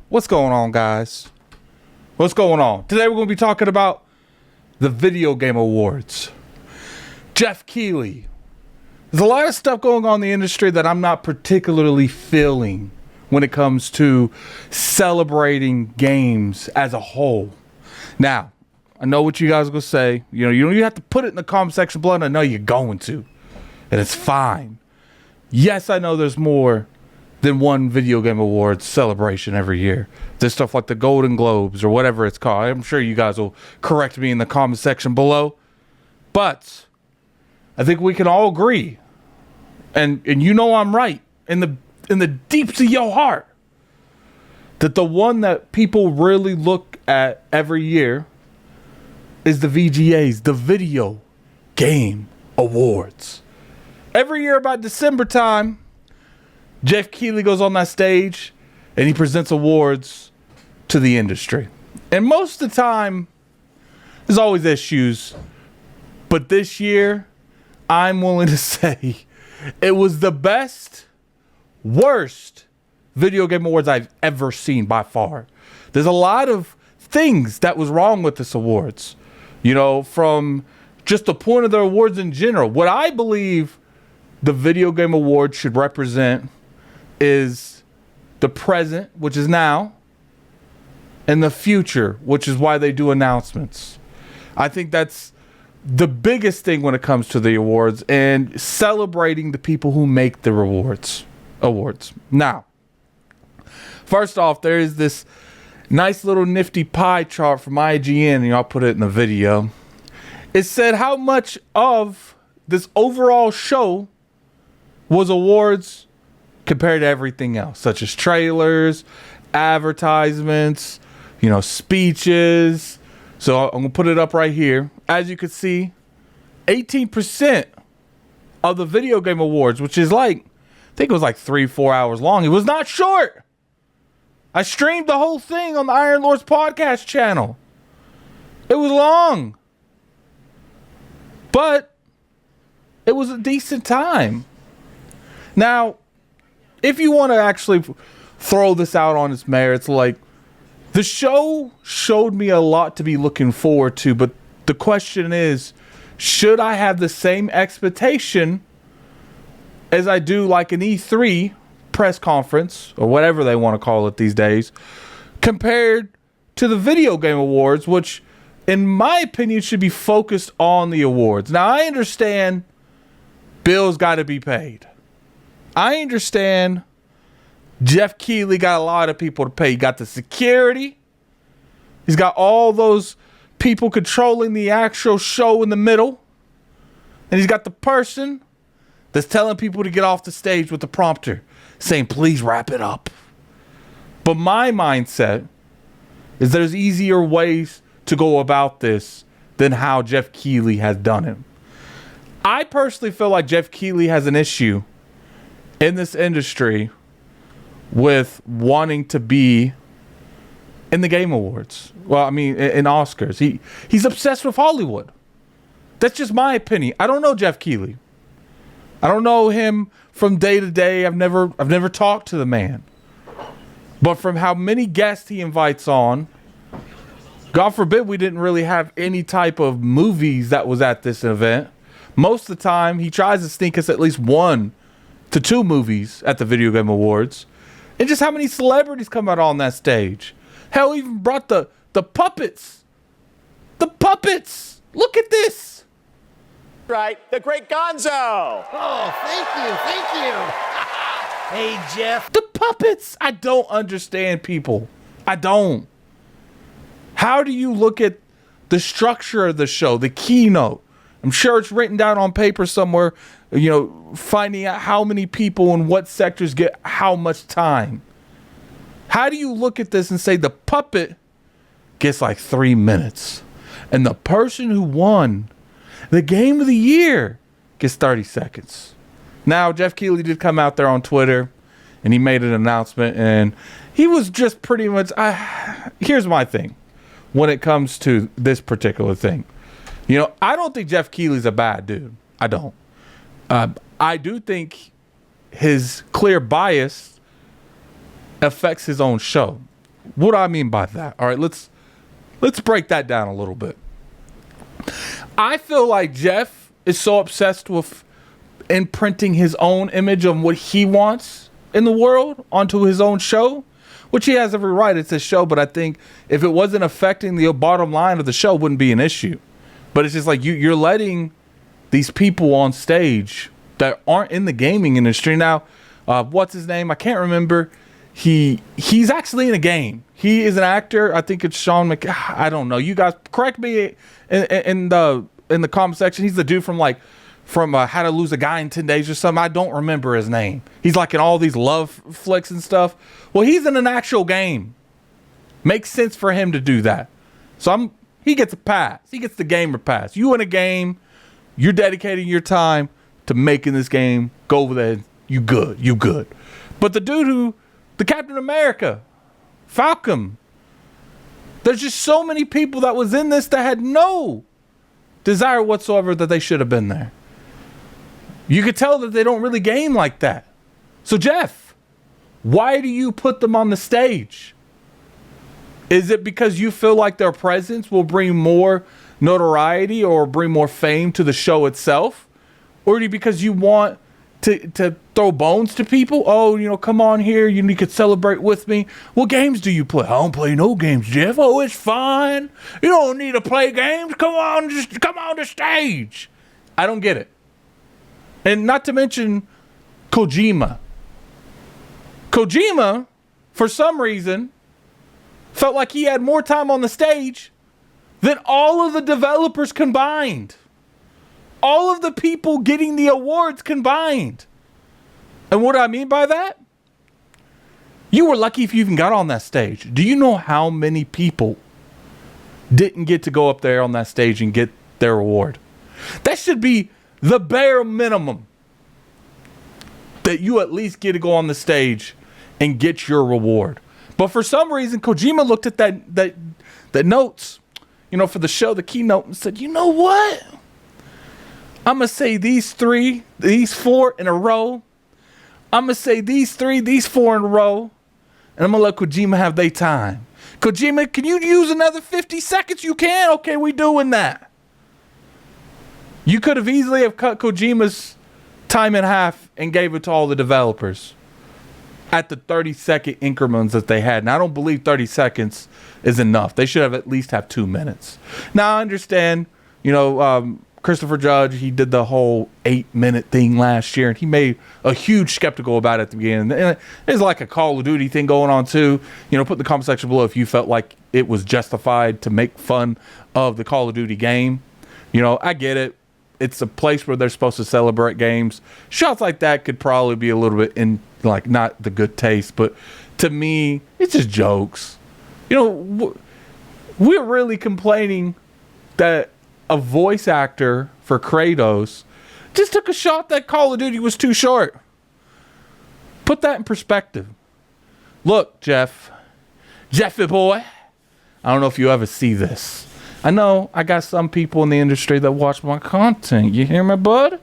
What's going on, guys? What's going on? Today we're going to be talking about the Video Game Awards. Jeff Keighley. There's a lot of stuff going on in the industry that I'm not particularly feeling when it comes to celebrating games as a whole. Now, I know what you guys are going to say. You have to put it in the comment section below, and I know you're going to. And it's fine. Yes, I know there's more than one Video Game Awards celebration every year. There's stuff like the Golden Globes or whatever it's called. I'm sure you guys will correct me in the comment section below. But I think we can all agree, and you know I'm right, in the deeps of your heart, that the one that people really look at every year is the VGAs, the Video Game Awards. Every year about December time, Jeff Keighley goes on that stage and he presents awards to the industry. And most of the time, there's always issues. But this year, I'm willing to say it was the best, worst Video Game Awards I've ever seen by far. There's a lot of things that was wrong with this awards. From just the point of the awards in general. What I believe the Video Game Awards should represent is the present, which is now, and the future, which is why they do announcements. I think that's the biggest thing when it comes to the awards, and celebrating the people who make the awards. Now, first off, there is this nice little nifty pie chart from IGN, and I'll put it in the video. It said how much of this overall show was awards compared to everything else, such as trailers, advertisements, speeches. So I'm going to put it up right here. As you can see, 18% of the Video Game Awards, which is I think it was 3-4 hours long. It was not short. I streamed the whole thing on the Iron Lords podcast channel. It was long. But it was a decent time. Now, if you want to actually throw this out on its merits, the show showed me a lot to be looking forward to, but the question is, should I have the same expectation as I do an E3 press conference, or whatever they want to call it these days, compared to the Video Game Awards, which, in my opinion, should be focused on the awards. Now, I understand bills got to be paid. I understand Jeff Keighley got a lot of people to pay. He got the security. He's got all those people controlling the actual show in the middle. And he's got the person that's telling people to get off the stage with the prompter saying, please wrap it up. But my mindset is there's easier ways to go about this than how Jeff Keighley has done it. I personally feel like Jeff Keighley has an issue in this industry with wanting to be in the Game Awards. Well, I mean, in Oscars. He's obsessed with Hollywood. That's just my opinion. I don't know Jeff Keighley. I don't know him from day to day. I've never talked to the man. But from how many guests he invites on, God forbid we didn't really have any type of movies that was at this event. Most of the time, he tries to sneak us at least 1 to 2 movies at the Video Game Awards. And just how many celebrities come out on that stage. Hell, even brought the puppets. The puppets. Look at this. Right, the great Gonzo. Oh, thank you. Hey, Jeff. The puppets. I don't understand people. I don't. How do you look at the structure of the show, the keynote? I'm sure it's written down on paper somewhere, finding out how many people in what sectors get how much time. How do you look at this and say the puppet gets 3 minutes and the person who won the game of the year gets 30 seconds? Now, Jeff Keighley did come out there on Twitter and he made an announcement, and he was just pretty much, here's my thing when it comes to this particular thing. I don't think Jeff Keighley's a bad dude. I don't. I do think his clear bias affects his own show. What do I mean by that? All right, let's break that down a little bit. I feel like Jeff is so obsessed with imprinting his own image of what he wants in the world onto his own show, which he has every right. It's his show, but I think if it wasn't affecting the bottom line of the show, it wouldn't be an issue. But it's just like you're letting these people on stage that aren't in the gaming industry. Now, what's his name? I can't remember. He's actually in a game. He is an actor. I think it's Sean I don't know. You guys correct me in the comment section. He's the dude from How to Lose a Guy in 10 Days or something. I don't remember his name. He's like in all these love flicks and stuff. Well, he's in an actual game. Makes sense for him to do that. So he gets a pass. He gets the gamer pass. You in a game, you're dedicating your time to making this game go over there. You good. But the Captain America, Falcon, there's just so many people that was in this that had no desire whatsoever that they should have been there. You could tell that they don't really game like that. So Jeff, why do you put them on the stage? Is it because you feel like their presence will bring more notoriety or bring more fame to the show itself? Or because you want to throw bones to people? Oh, come on here. You could celebrate with me. What games do you play? I don't play no games, Jeff. Oh, it's fine. You don't need to play games. Come on, just come on the stage. I don't get it. And not to mention Kojima. Kojima, for some reason, felt like he had more time on the stage than all of the developers combined. All of the people getting the awards combined. And what do I mean by that? You were lucky if you even got on that stage. Do you know how many people didn't get to go up there on that stage and get their award? That should be the bare minimum. That you at least get to go on the stage and get your reward. But for some reason, Kojima looked at that notes, for the show, the keynote, and said, you know what? I'm going to say these 4 in a row. I'm going to say these 4 in a row. And I'm going to let Kojima have their time. Kojima, can you use another 50 seconds? You can? Okay, we doing that. You could have easily have cut Kojima's time in half and gave it to all the developers at the 30-second increments that they had. And I don't believe 30 seconds is enough. They should have at least 2 minutes. Now, I understand, Christopher Judge, he did the whole 8-minute thing last year, and he made a huge skeptical about it at the beginning. And there's like a Call of Duty thing going on too. Put in the comment section below if you felt like it was justified to make fun of the Call of Duty game. I get it. It's a place where they're supposed to celebrate games. Shots like that could probably be a little bit not the good taste, but to me, it's just jokes. We're really complaining that a voice actor for Kratos just took a shot that Call of Duty was too short. Put that in perspective. Look, Jeffy boy, I don't know if you ever see this. I know I got some people in the industry that watch my content. You hear me, bud?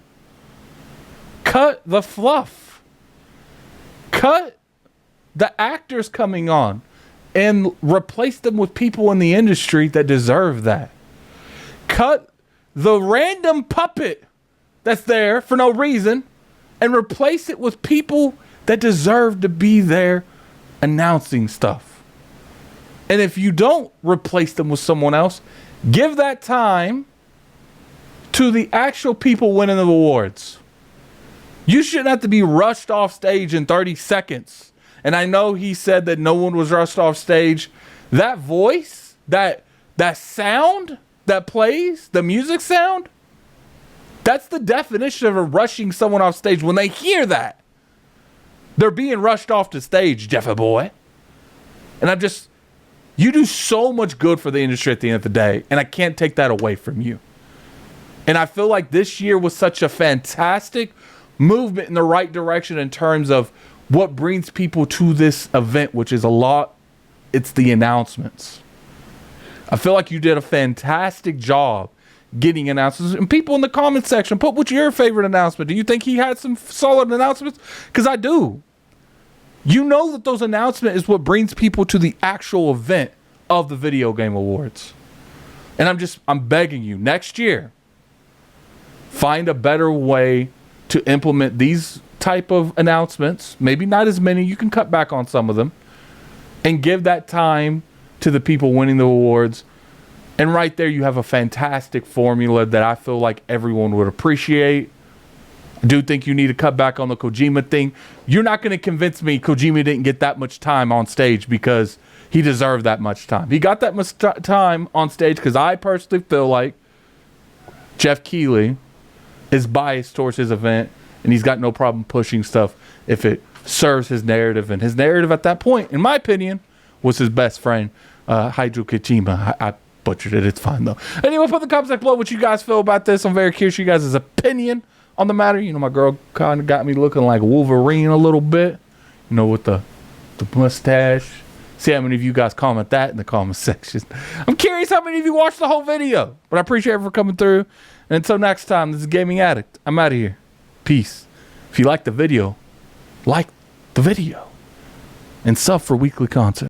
Cut the fluff. Cut the actors coming on and replace them with people in the industry that deserve that. Cut the random puppet that's there for no reason and replace it with people that deserve to be there announcing stuff. And if you don't replace them with someone else, give that time to the actual people winning the awards. You shouldn't have to be rushed off stage in 30 seconds. And I know he said that no one was rushed off stage. That voice, that sound that plays, the music sound, that's the definition of rushing someone off stage. When they hear that, they're being rushed off the stage, Jeffy boy. And you do so much good for the industry at the end of the day, and I can't take that away from you. And I feel like this year was such a fantastic movement in the right direction in terms of what brings people to this event, which is it's the announcements. I feel like you did a fantastic job getting announcements. And people in the comment section, put what's your favorite announcement. Do you think he had some solid announcements? Because I do. You know that those announcements is what brings people to the actual event of the Video Game Awards. And I'm begging you, next year, find a better way to implement these type of announcements. Maybe not as many. You can cut back on some of them. And give that time to the people winning the awards. And right there, you have a fantastic formula that I feel like everyone would appreciate. I do think you need to cut back on the Kojima thing. You're not going to convince me Kojima didn't get that much time on stage because he deserved that much time. He got that much time on stage because I personally feel like Jeff Keighley is biased towards his event, and he's got no problem pushing stuff if it serves his narrative. And his narrative at that point, in my opinion, was his best friend, Hideo Kojima. I butchered it. It's fine, though. Anyway, put in the comments below what you guys feel about this. I'm very curious you guys' opinion on the matter. You know, my girl kind of got me looking like Wolverine a little bit, you know, with the mustache. See how many of you guys comment that in the comment section. I'm curious how many of you watched the whole video, but I appreciate it for coming through. And until next time, this is Gaming Addict. I'm out of here. Peace. If you like the video, like the video and sub for weekly content.